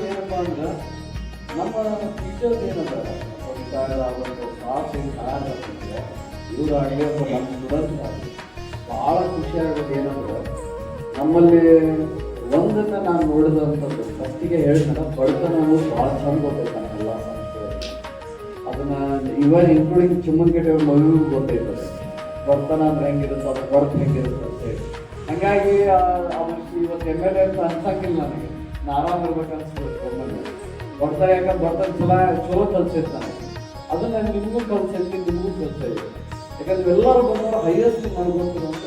ಏನಪ್ಪ ಅಂದ್ರೆ ನಮ್ಮ ಟೀಚರ್ಸ್ ಏನಂದ್ರೆ ಸ್ಟಾಫ್ ಇವರಾಗಲಿ ಅಥವಾ ನಮ್ಮ ಸ್ಟೂಡೆಂಟ್ಸ್ ಆಗಲಿ ಭಾಳ ಖುಷಿಯಾಗೋದು ಏನಂದ್ರೆ ನಮ್ಮಲ್ಲಿ ಒಂದನ್ನು ನಾನು ನೋಡಿದಂಥದ್ದು ಫಸ್ಟಿಗೆ ಹೇಳ್ತಾನೆ ಬಡತನ ಅನ್ನೋದು ಭಾಳ ಚಂದ ಗೊತ್ತೈತೆ ಎಲ್ಲ ಸಂಸ್ಥೆಯಲ್ಲಿ. ಅದನ್ನು ಇವನ್ ಇನ್ಕ್ಲೂಡಿಂಗ್ ಚಿಮ್ಮನಕಟ್ಟೆ ಮಗುವಿಗೂ ಗೊತ್ತೈತದೆ ಬಡತನ ಅಂದ್ರೆ ಹೆಂಗಿರುತ್ತೆ, ಅದು ಬಡತ ಹೆಂಗಿರುತ್ತೆ ಅಂತ ಹೇಳಿ. ಹಾಗಾಗಿ ಅವಷ್ಟು ಇವತ್ತು MLA ಅಂತ ಅನ್ಸಂಗಿಲ್ಲ ನನಗೆ, ನಾನು ಆರಾಮ್ ಇರ್ಬೇಕು ಅನ್ಸ್ಬೇಕು. ಒಮ್ಮೆ ಬಡತ ಯಾಕಂದ್ರೆ ಬಡತನ ಚಲೋ ಕಲ್ಸಿತ್ತು ನನಗೆ, ಅದನ್ನ ನಿಮಗೂ ಕಲ್ಸೈತಿ, ನಿಮಗೂ ಕಲ್ಸೈತಿ. ಯಾಕಂದ್ರೆ ಎಲ್ಲರೂ ಬಂದವರು ಹೈಯೆಸ್ಟ್ ಮಾಡ್ಬೇಕು ಅಂತ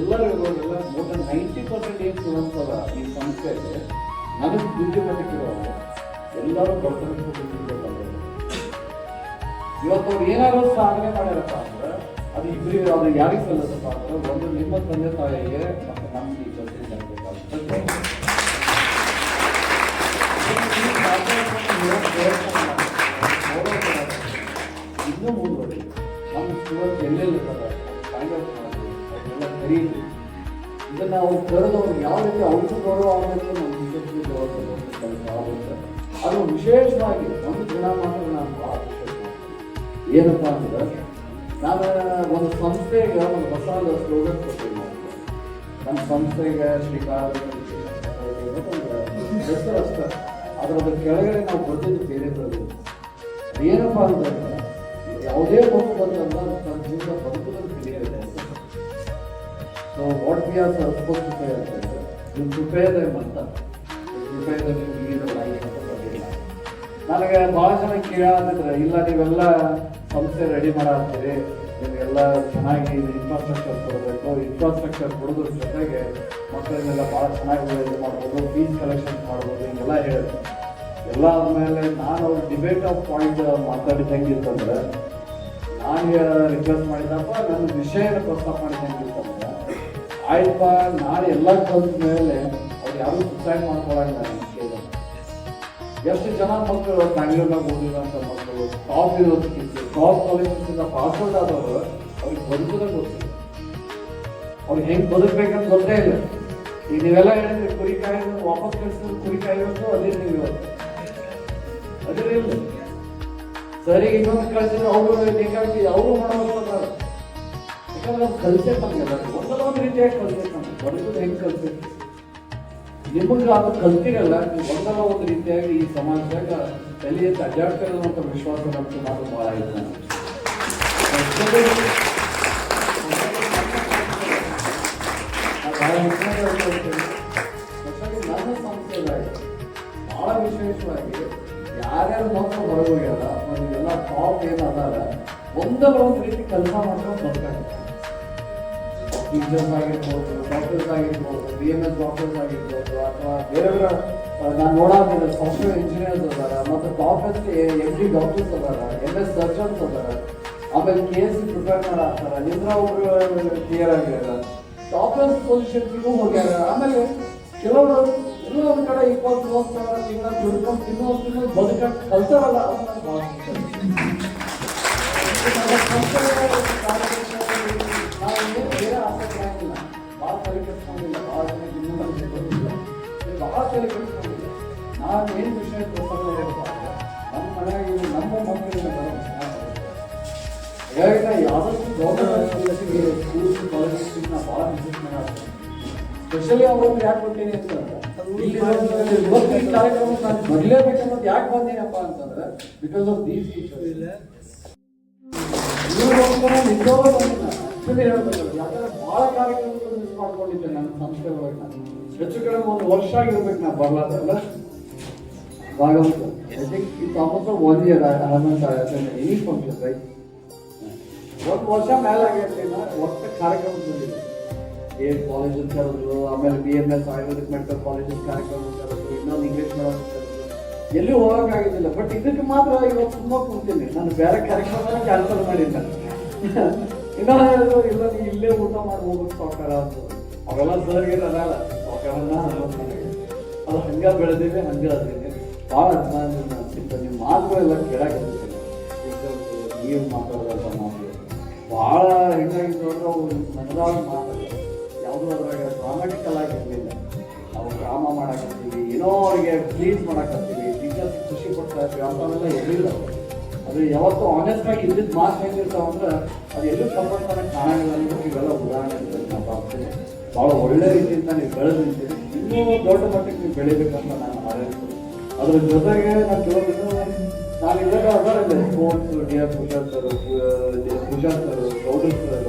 ಎಲ್ಲರೂ ಇರೋರೆಲ್ಲ ಮೋರ್ ದನ್ 90% ಏನು ಸ್ಟೂಡೆಂಟ್ಸ್ ಅಲ್ಲ ಈ ಸಂಸ್ಥೆಯಲ್ಲಿ ನನಗೆ ಬುದ್ಧಿಮಟ್ಟಿಗಿರೋರು ಎಲ್ಲರೂ ಬಡತನಕ್ಕೆ ಇವತ್ತು ಅವ್ರು ಏನಾದ್ರು ಸಾಧನೆ ಮಾಡ್ಯಾರಪ್ಪ ಅಂದ್ರೆ ಅದು ಇಬ್ಬರಿಗೆ ಅದು ಯಾರಿಗೆ ಸಲ್ಲತ್ತಪ್ಪ ಅಂದ್ರೆ ಒಂದು ನಿಮ್ಮ ತಂದೆ ತಾಯಿಗೆ ಮತ್ತು ನಮ್ಮ ಟೀಚರ್ಸ್ಗೆ ಸಲ್ಲಬೇಕಾಗ್ತದೆ. ಇನ್ನೂ ಮುಂದುವರಿ ನಮ್ಮ ಸ್ಟೂಡೆಂಟ್ ಎಲ್ಲೆಲ್ಲಿರ್ತಾರೆ ಕಾಂಗ್ರೆಸ್ ಮಾಡಿ ಅವರೆಲ್ಲ ಕರೀಲಿ. ಇದನ್ನು ನಾವು ಕರೆದವ್ರು ಯಾವ ರೀತಿ ಅವ್ರಿಗೂ ಗೌರವ ಆಗಬೇಕು, ನಮ್ಮ ಟೀಚರ್ಸ್ಗೆ ಗೌರವ ಕೆಲಸ ಆಗುತ್ತೆ. ಅದು ವಿಶೇಷವಾಗಿ ಒಂದು ದಿನ ಮಾತ್ರ ನಾನು ಭಾಳ ಏನಪ್ಪ ಅಂದ್ರೆ ನಾನು ಒಂದು ಸಂಸ್ಥೆಗೆ ಒಂದು ಹೊಸ ಸ್ಲೋಗನ್ ಕೊಡ್ತೀನಿ. ನಮ್ಮ ಸಂಸ್ಥೆಗೆ ಶ್ರೀಕಾರ ಹೆಸರು ಅಷ್ಟೇ, ಅದರ ಕೆಳಗಡೆ ನಾವು ಬರ್ತಿದ್ದು ಬೇರೆ ಬರೋದು ಏನಪ್ಪ ಅಂತಂದ್ರೆ ಯಾವುದೇ ಮಗು ಬಂತಂದ್ರೆ ನನ್ನ ಜೀವನ ಬದುಕೋದನ್ನು ತಿಳಿಯಲಿದೆ. So what we are suppose to say ಅಂತಂದ್ರೆ ನೀವು ಪ್ರಿಪೇರ್ ಅಂತ ಪ್ರಿಪೇರ್ ನೀವು ಲೈಫ್ ಅಂತ ಬಂದಿಲ್ಲ. ನನಗೆ ಭಾಳ ಜನ ಕೇಳಾದ್ರೆ ಇಲ್ಲ ನೀವೆಲ್ಲ ಸಂಸ್ಥೆ ರೆಡಿ ಮಾಡಾಕ್ತೀರಿ, ನಿಮಗೆಲ್ಲ ಚೆನ್ನಾಗಿ ಇನ್ಫ್ರಾಸ್ಟ್ರಕ್ಚರ್ ಕೊಡಬೇಕು, ಇನ್ಫ್ರಾಸ್ಟ್ರಕ್ಚರ್ ಕೊಡೋದ್ರ ಜೊತೆಗೆ ಮಕ್ಕಳಿಗೆಲ್ಲ ಭಾಳ ಚೆನ್ನಾಗಿ ಇದು ಮಾಡ್ಬೋದು, ಫೀಸ್ ಕಲೆಕ್ಷನ್ ಮಾಡ್ಬೋದು, ಹಿಂಗೆಲ್ಲ ಹೇಳಿದ್ರು. ಎಲ್ಲ ಆದಮೇಲೆ ನಾನು ಅವ್ರ ಡಿಬೇಟ್ ಆಫ್ ಪಾಯಿಂಟ್ ಮಾತಾಡಿದಂಗಿತ್ತಂದ್ರೆ ನಾನು ರಿಕ್ವೆಸ್ಟ್ ಮಾಡಿದಪ್ಪ ನನ್ನ ವಿಷಯನ ಪ್ರಸ್ತಾಪ ಮಾಡಿದಂಗಿತ್ತಂದ್ರೆ ಆಯ್ತಪ್ಪ ನಾನು ಎಲ್ಲ ಕಲ್ತ ಮೇಲೆ ಅವ್ರು ಯಾರೂ ಸುಸೈಡ್ ಮಾಡ್ಕೊಳ್ಳೋಂಗಿಲ್ಲ. ನಾನು ಕೇಳಿದೆ ಎಷ್ಟು ಜನ ಮಕ್ಕಳು ಬ್ಯಾಂಗ್ಳೂರ್ನಾಗ ಓದಿರೋಂಥ ಮಕ್ಕಳು ಟಾಪ್ ಇರೋದಕ್ಕಿಂತ ಟಾಪ್ ಕಾಲೇಜಿಂದ ಪಾಸ್ಔಟ್ ಆದವರು ಅವ್ರಿಗೆ ಬದುಕೋದೇ ಗೊತ್ತಿಲ್ಲ, ಅವ್ರಿಗೆ ಹೆಂಗೆ ಬದುಕಬೇಕಂತ ಗೊತ್ತೇ ಇಲ್ಲ. ಈಗ ನೀವೆಲ್ಲ ಹೇಳಿದ್ರೆ ಕುರಿ ಕಾಯೋದು ವಾಪಸ್ ಕಳಿಸಿದ್ರು ಕುರಿ ಕಾಯೋದು ಅದೇ ನೀವು ಇವತ್ತು ಅದೇ ಇಲ್ಲ ಸರಿಗೆ ಇನ್ನೊಂದು ಕಳಿಸಿದ್ರೆ ಅವರು ಬೇಕಾಗಿ ಅವರು ಮಾಡೋದು. ಯಾಕಂದ್ರೆ ಅದು ಕಲಿಸೇ ನಮಗೆಲ್ಲ ಒಂದೊಂದು ರೀತಿಯಾಗಿ ಕಲಿಸೇ ನಮ್ಗೆ ಬದುಕೋದು ಹೆಂಗೆ ಕಲಿಸೈತಿ ನಿಮಗೆ ಅದು ಕಲ್ತಿರಲ್ಲ. ನೀವು ಒಂದಲ್ಲ ಒಂದು ರೀತಿಯಾಗಿ ಈ ಸಮಾಜದಾಗ ತಲೆ ಎತ್ತಿ ಅಡ್ಡಾಡ್ತಿರೋದಂಥ ವಿಶ್ವಾಸ ನಮ್ಗೆ ಮಾತ್ರ ಭಾಳ ಆಯ್ತು. ನನ್ನ ಸಂಸ್ಥೆಗಾಗಿ ಭಾಳ ವಿಶೇಷವಾಗಿ ಯಾರ್ಯಾರು ಮಕ್ಕಳು ಹೊರಗೋಗ್ಯಾರ ನೀವೆಲ್ಲ ಟಾಪ್ ಏನದಾರ ಒಂದಲ್ಲ ಒಂದು ರೀತಿ ಕೆಲಸ ಮಾಡ್ಕೊಂಡು ಬರ್ತಾರೆ. ಟೀಚರ್ಸ್ ಆಗಿರ್ಬೋದು, ಡಾಕ್ಟರ್ಸ್ ಆಗಿರ್ಬೋದು, BMS ಡಾಕ್ಟರ್ಸ್ ಆಗಿರ್ಬೋದು, ಅಥವಾ ಬೇರೆ ಬೇರೆ ನಾನು ನೋಡಾಕಿದ್ರೆ ಸಾಫ್ಟ್ವೇರ್ ಇಂಜಿನಿಯರ್ಸ್ ಅದಾರ, ಮತ್ತು ಟಾಪರ್ಸ್ MD ಡಾಕ್ಟರ್ಸ್ ಅದಾರ, MS ಸರ್ಜನ್ಸ್ ಅದಾರ, ಆಮೇಲೆ KS ಪ್ರಿಪೇರ್ ಮಾಡಾಕ್ತಾರ, ನಿಂದ್ರ ಒಬ್ರು ಕ್ಲಿಯರ್ ಆಗ್ಯಾರ, ಟಾಪರ್ಸ್ ಪೊಸಿಷನ್ಗೂ ಹೋಗ್ಯಾರ. ಆಮೇಲೆ ಕೆಲವರು ಎಲ್ಲೋ ಒಂದು ಕಡೆ 20-30 ತಿಂಗಳ ದುಡ್ಕೊಂಡು ತಿನ್ನೋ ಬದುಕಕ್ಕೆ ಕಲ್ತಾರಲ್ಲ ಅದನ್ನ ಭಾಳ ನಾವು ಏನು ಬೇರೆ ಆಸಕ್ತಿ ಆಗಿಲ್ಲ, ಭಾಳ ತಲೆ ಕೆಡಿಸ್ಕೊಂಡಿಲ್ಲ, ಭಾಳ ಜನಕ್ಕೆ ಇನ್ನೂ ನಮಗೆ ಗೊತ್ತಿಲ್ಲ, ಭಾಳ ತಲೆ ಕೆಡಿಸ್ಕೊಂಡಿಲ್ಲ. ನಾನು ಏನು ವಿಷಯ ತೋರಿಸೋದಪ್ಪ ನಮ್ಮ ಮನೆಯಾಗಿ ನಮ್ಮ ಮಕ್ಕಳಿಗೆ ಹಾಗಾಗಿ ಯಾವ್ದಾದ್ರು ಗೌರ್ಮೆಂಟ್ ಸ್ಕೂಲ್ಸ್ ಕಾಲೇಜಸ್ ನಾ ಭಾಳ ವಿಸಿಟ್ ಮಾಡ್ತೀನಿ. ಸ್ಪೆಷಲಿ ಅವ್ರೊಂದು ಯಾಕೆ ಕೊಡ್ತೀನಿ ಅಂತಂದ್ರೆ ಇಲ್ಲಿ ಇವತ್ತಿನ ಕಾರ್ಯಕ್ರಮ ನಾನು ಬರಲೇಬೇಕನ್ನೋದು ಯಾಕೆ ಬಂದೀನಪ್ಪ ಅಂತಂದ್ರೆ ಬಿಕಾಸ್ ಆಫ್ ದೀಸ್ ಟೀಚರ್ಸ್. ಇವ್ರಿಗೋಸ್ಕರ ನಿಜವಾಗ್ಲೂ ಬಂದಿಲ್ಲ ಆಕ್ಚುಲಿ ಹೇಳ್ಬೇಕಲ್ಲ. ಯಾಕಂದ್ರೆ ಭಾಳ ಕಾರ್ಯಕ್ರಮಗಳು ಮಿಸ್ ಮಾಡ್ಕೊಂಡಿದ್ದೆ ನನ್ನ ಸಂಸ್ಥೆ ಒಳಗೆ. ನಾನು ಹೆಚ್ಚು ಕಡೆ 1 ವರ್ಷ ಆಗಿರ್ಬೇಕು ನಾ ಬರ್ಲಾದಲ್ಲ ಭಾಗವಹಿಸ. I think it's almost 1 year I haven't attended any function, right? 1 ವರ್ಷ ಮೇಲೆ ಆಗೈತೆ ನಾ ಒಟ್ಟು ಕಾರ್ಯಕ್ರಮ ಬಂದಿದ್ದೆ. ಕಾಲೇಜಸ್ ಕರೆದ್ರು, ಆಮೇಲೆ BMS ಆಯುರ್ವೇದಿಕ್ ಮೆಡಿಕಲ್ ಕಾಲೇಜಸ್ ಕಾರ್ಯಕ್ರಮ ಕರೆದ್ರು, ಇನ್ನೊಂದು ಇಂಗ್ಲೀಷ್ ಮೇಡಮ್ ಕರೆದ್ರು, ಎಲ್ಲಿ ಹೋಗೋಕ್ಕಾಗಿದ್ದಿಲ್ಲ. ಬಟ್ ಇದಕ್ಕೆ ಮಾತ್ರ ಇವತ್ತು ತುಂಬ ಕೂರ್ತೀನಿ. ನಾನು ಬೇರೆ ಕಾರ್ಯಕ್ರಮ ಕ್ಯಾನ್ಸಲ್ ಮಾಡಿಲ್ಲ. ಇನ್ನೊಂದು ಇಲ್ಲ ನೀವು ಇಲ್ಲೇ ಊಟ ಮಾಡಿ ಹೋಗ್ಬೇಕು ಸಾಕಾರ ಅಂತ ಅವೆಲ್ಲ ಸರ್ಗೆ ಅದಲ್ಲ ಸಾಕಾರನ್ನ ಅದು ಹಂಗೆ ಬೆಳೆದಿದೆ, ಹಂಗೆ ಅದೇನೆ ಭಾಳ ಅಭಿಮಾನ ಅನ್ಸಿತ್ತು. ನಿಮ್ಮ ಮಾತುಗಳೆಲ್ಲ ಕೇಳಾಕಿರ್ತೀನಿ. ನೀವು ಮಾತಾಡೋದಂಥ ಮಾತು ಭಾಳ ಹೆಂಗಾಗಿ ನೋಡ್ರೆ ಅವು ನನಗಾದ ಮಾತಾಡೋದು ಯಾವುದೂ ಅದ್ರಾಗ ಡ್ರಾಮ್ಯಾಟಿಕಲ್ ಆಗಿರಲಿಲ್ಲ. ನಾವು ಡ್ರಾಮಾ ಮಾಡಾಕತ್ತೀವಿ, ಏನೋ ಅವ್ರಿಗೆ ಪ್ಲೀಸ್ ಮಾಡಾಕತ್ತೀವಿ, ಟೀಚರ್ಸ್ ಖುಷಿ ಪಡ್ತಾ ಇರ್ತೀವಿ ಅಂಥವೆಲ್ಲ ಎಲ್ಲಿಲ್ಲ. ಅದು ಯಾವತ್ತೂ ಆನೆಸ್ಟ್ ಆಗಿ ಇದ್ದಿದ್ದ ಮಾತು ಹೆಂಗಿರ್ತಾವ ಅಂದ್ರೆ ಅದು ಎಲ್ಲೂ ಸಂಪರ್ಕನ ಕಾಣಂಗಿಲ್ಲ. ಇವೆಲ್ಲ ಉದಾಹರಣೆ ನಾವು ಭಾವಿಸ್ತೀನಿ. ಭಾಳ ಒಳ್ಳೆ ರೀತಿಯಿಂದ ನೀವು ಬೆಳೆದಿರ್ತೀರಿ, ಇನ್ನೂ ದೊಡ್ಡ ಮಟ್ಟಕ್ಕೆ ನೀವು ಬೆಳಿಬೇಕಂತ ನಾನು ಹಾರೈಸ್ತೀನಿ. ಅದ್ರ ಜೊತೆಗೆ ನಾನು ಕೆಲವೊಂದು ನಾನು ಇದ್ದಾಗ ಅದರಲ್ಲೇ sports DR Pujar sir, Pujar sir, Gowdar sir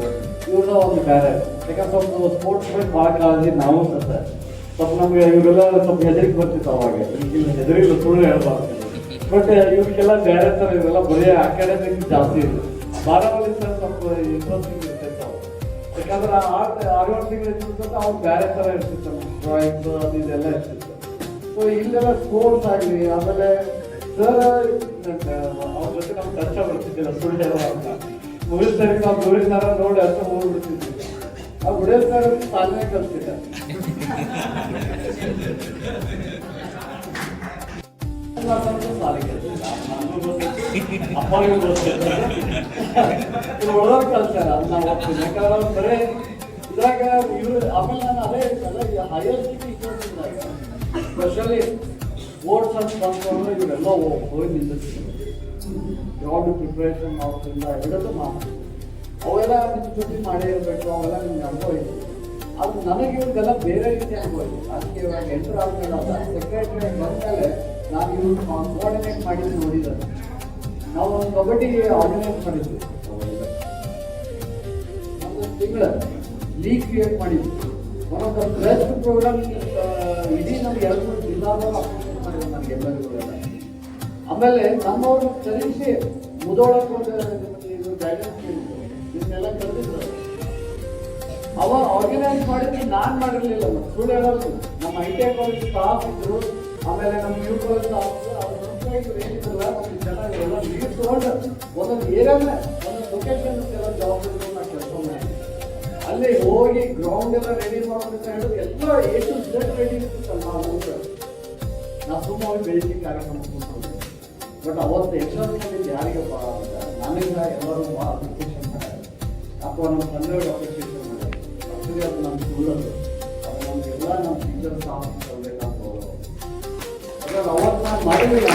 ಇವ್ರನ್ನ ಒಂದು ಬೇರೆ. ಯಾಕಂದ್ರೆ ಸ್ವಲ್ಪ ಸ್ಪೋರ್ಟ್ಸ್ ಬಗ್ಗೆ ಭಾಳ ಕಾಳಜಿ ನಾವು ಸತ್ತ ಸ್ವಲ್ಪ ನಮಗೆ ಇವರೆಲ್ಲ ಸ್ವಲ್ಪ ಹೆದರಿಕೆ ಬರ್ತಿತ್ತು ಅವಾಗ. ಇಲ್ಲಿ ಹೆದರಿಲ್ಲ, ಸುಳ್ಳು ಹೇಳ್ಬಾರ್ದು. ಬಟ್ ಇವ್ರಿಗೆಲ್ಲ ಬೇರೆ ಥರ ಇವರೆಲ್ಲ ಬರೀ ಅಕಾಡೆಮಿಕ್ ಜಾಸ್ತಿ ಇದೆ. ಬಾರಾವಳಿ ಸರ್ ಸ್ವಲ್ಪ ಇಂಟ್ರೆಸ್ಟಿಂಗ್ ಇರ್ತೈತೆ ಅವ್ರು. ಯಾಕಂದ್ರೆ 6 ತಿಂಗಳು ಇರ್ತಿರ್ತದೆ, ಅವ್ರು ಬೇರೆ ಥರ ಇರ್ತಿತ್ತು, ಡ್ರಾಯಿಂಗ್ಸ್ ಅದು ಇದೆಲ್ಲ ಇರ್ತಿತ್ತು. ಸೊ ಇಲ್ಲೆಲ್ಲ ಸ್ಪೋರ್ಟ್ಸ್ ಆಗಲಿ, ಆಮೇಲೆ ಸರ್ ಅವ್ರ ಜೊತೆ ನಾವು ಟಚ್ ಆಗ್ಬಿಡ್ತಿದ್ದಿಲ್ಲ ಸುಳ್ಳು ಹೇಳುವ ಅಂತ ಮುಗಿಸ್ತಾರೆ ನಾವು ದೂರಿನಾರ ನೋಡಿ ಅಷ್ಟು ಹೋಗ್ಬಿಡ್ತಿದ್ವಿ ಆ ಗುಡೇಲ್ ಸರ್ ಸಾಲನೆ ಕಲ್ತಿದ್ದ ಸಾಲಿಗೆ ಅಪ್ಪನಿಗೆ ಒಳಗೆ ಕಲ್ತಾರ ಅದು ನಾವು ಹೋಗ್ತೀವಿ ಯಾಕಂದ್ರೆ ಅವ್ರು ಬರೇ ಇದ್ರಾಗ ಇವ್ರು ಆಮೇಲೆ ನಾನು ಅದೇ ಹೇಳ್ತಲ್ಲ ಹೈಯರ್ ಟೀಚರ್ಸ್ದಾಗ ಸ್ಪೆಷಲಿ ಬೋರ್ಡ್ಸ್ ಅಂತ ಬಂದ್ಕೊಂಡು ಇವರೆಲ್ಲ ಹೋಗಿ ನಿಂತಿರ್ತೀವಿ ಯಾವಾಗ ಪ್ರಿಪ್ರೇಷನ್ ಮಾಡೋದ್ರಿಂದ ಹಿಡಿದು ಮಾತು ಅವೆಲ್ಲ ನಿಮ್ಮ ಜೊತೆ ಮಾಡೇ ಇರಬೇಕು ಅವೆಲ್ಲ ನಿಮ್ಗೆ ಅನುಭವ ಇದೆ ಅದು ನನಗೆ ಇವ್ರಿಗೆಲ್ಲ ಬೇರೆ ರೀತಿ ಅನುಭವ ಇದೆ ಅದಕ್ಕೆ ಇವಾಗ ಎಂಟರ್ ಆದ್ಮೇಲೆ ಅಲ್ಲ ಸೆಕ್ರೆಟರಿ ಬಂದಮೇಲೆ ನಾನು ಇವ್ರು ಕೋಆರ್ಡಿನೇಟ್ ಮಾಡಿದ್ದು ನೋಡಿದ್ದಾರೆ ನಾವು ಒಂದು ಕಬಡ್ಡಿ ಆರ್ಗನೈಸ್ ಮಾಡಿದ್ವಿ ಒಂದು ತಿಂಗಳ ಲೀಗ್ ಕ್ರಿಯೇಟ್ ಮಾಡಿದ್ವಿ one of the best program ಇಡೀ ನಮ್ಗೆ 2-3 ಜಿಲ್ಲಾದವರು ಅಪ್ರೋಚ್ ಮಾಡಿದ್ರು ನನಗೆ ಎಲ್ಲರಿಗೂ ಆಮೇಲೆ ನಮ್ಮವರು ಕಲಿಸಿ ಮುದೋಳಕ್ಕೆ ಇದು ಗೈಡೆನ್ಸ್ ಕೇಳಿದ್ರು ಇದನ್ನೆಲ್ಲ ಕರೆದಿದ್ರು ಅವ ಆರ್ಗನೈಸ್ ಮಾಡಿದ್ರೆ ನಾನು ಮಾಡಿರಲಿಲ್ಲ ಸುಳ್ಳು ಹೇಳೋದು ನಮ್ಮ ITI ಕಾಲೇಜ್ ಸ್ಟಾಫ್ ಇದ್ರು ಆಮೇಲೆ ನಮ್ಮ ನ್ಯೂ ಕಾಲೇಜ್ ಸ್ಟಾಫ್ ಅವ್ರು ಏನಿದ್ರಲ್ಲ ಒಂದು ಜನ ಇವರೆಲ್ಲ ಲೀಡ್ ತಗೊಂಡು ಒಂದೊಂದು ಏರಿಯಾನ ಒಂದೊಂದು ಲೊಕೇಶನ್ ಎಲ್ಲ ಜವಾಬ್ದಾರಿ ನಾವು ಕೆಲಸ ಮಾಡಿ ಅಲ್ಲಿ ಹೋಗಿ ಗ್ರೌಂಡ್ ಎಲ್ಲ ರೆಡಿ ಮಾಡೋದಕ್ಕೆ ಹೇಳಿದ್ರೆ ಎಲ್ಲ A to Z ರೆಡಿ ಇರ್ತಲ್ಲ ನಾವು ಸುಮ್ಮನೆ ಬೆಳಿಗ್ಗೆ ಕಾರ್ಯಕ್ರಮ ಕೂತ್ಕೊಂಡು ಬಟ್ ಅವತ್ತು ಎಕ್ಸ್ಟ್ರಾ ಯಾರಿಗಪ್ಪ ಅಂತ ನನಗೆ ಎಲ್ಲರೂ ಅಪ್ಲಿಕೇಶನ್ ಮಾಡ್ಯಾರ ಅಥವಾ ನಮ್ಮ ತಂದೆಯವರು ಅಪ್ಲಿಕೇಶನ್ ಮಾಡ್ಯಾರ ಆಕ್ಚುಲಿ ಅದು ನಮ್ಮ ಸ್ಕೂಲದು ಅದು ನಮಗೆಲ್ಲ ನಮ್ಮ ಟೀಚರ್ ಸ್ಟಾಫ್ ಕೊಡಬೇಕಂತ ಅದ್ರಲ್ಲಿ ಅವತ್ತು ನಾನು ಮಾಡಿರಲಿಲ್ಲ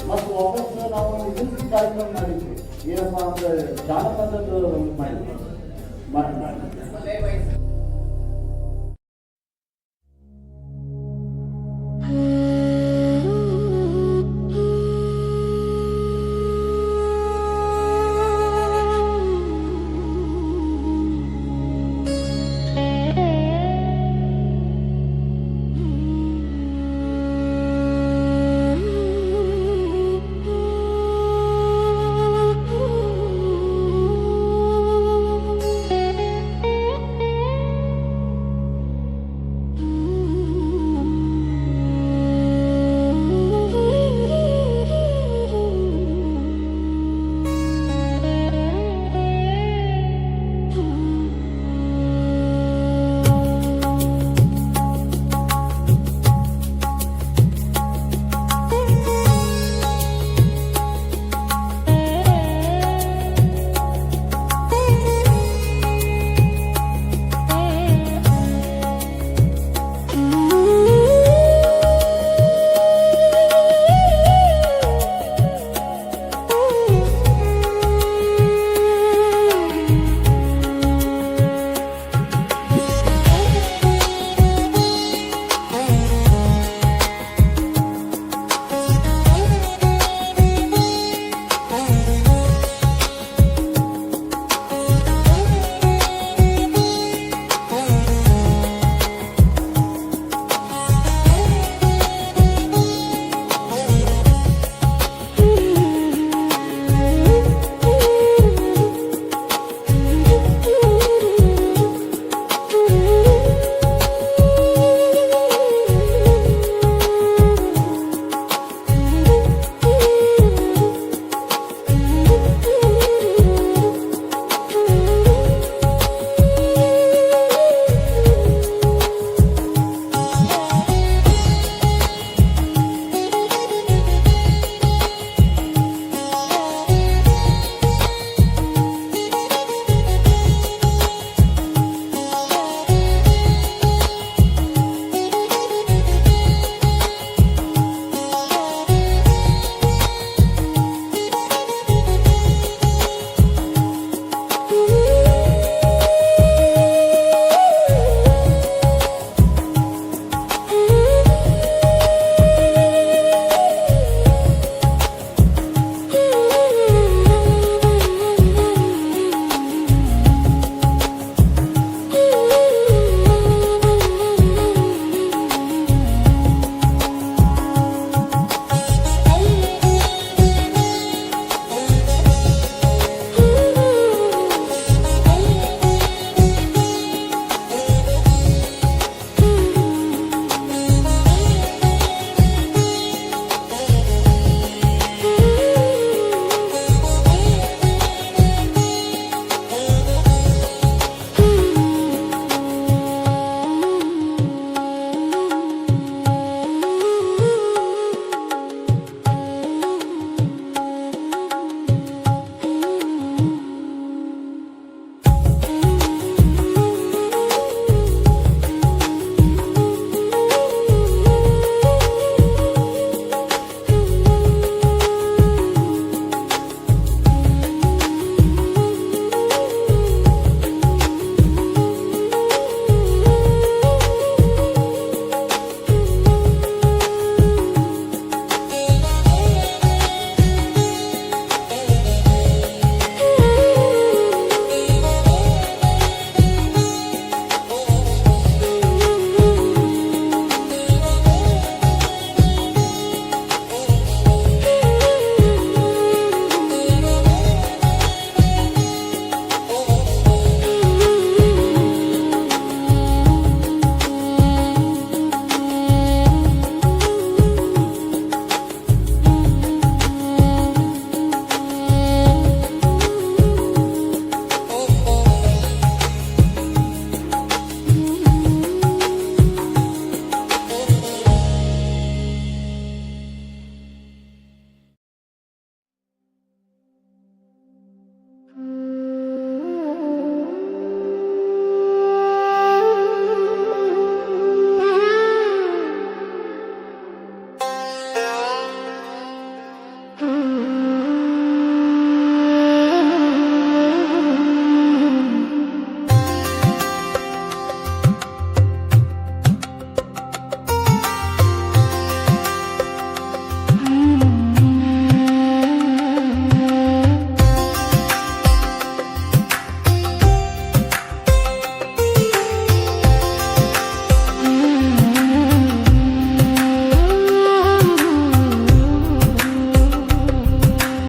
ಮತ್ತು ವಾಪಸ್ ನಾವು ಇದಕ್ಕೆ ಕಾರ್ಯಕ್ರಮ ಮಾಡಿದ್ವಿ ಏನಪ್ಪ ಅಂದರೆ ಜಾನಪದದ್ದು ಮಾಡಿದ್ವಿ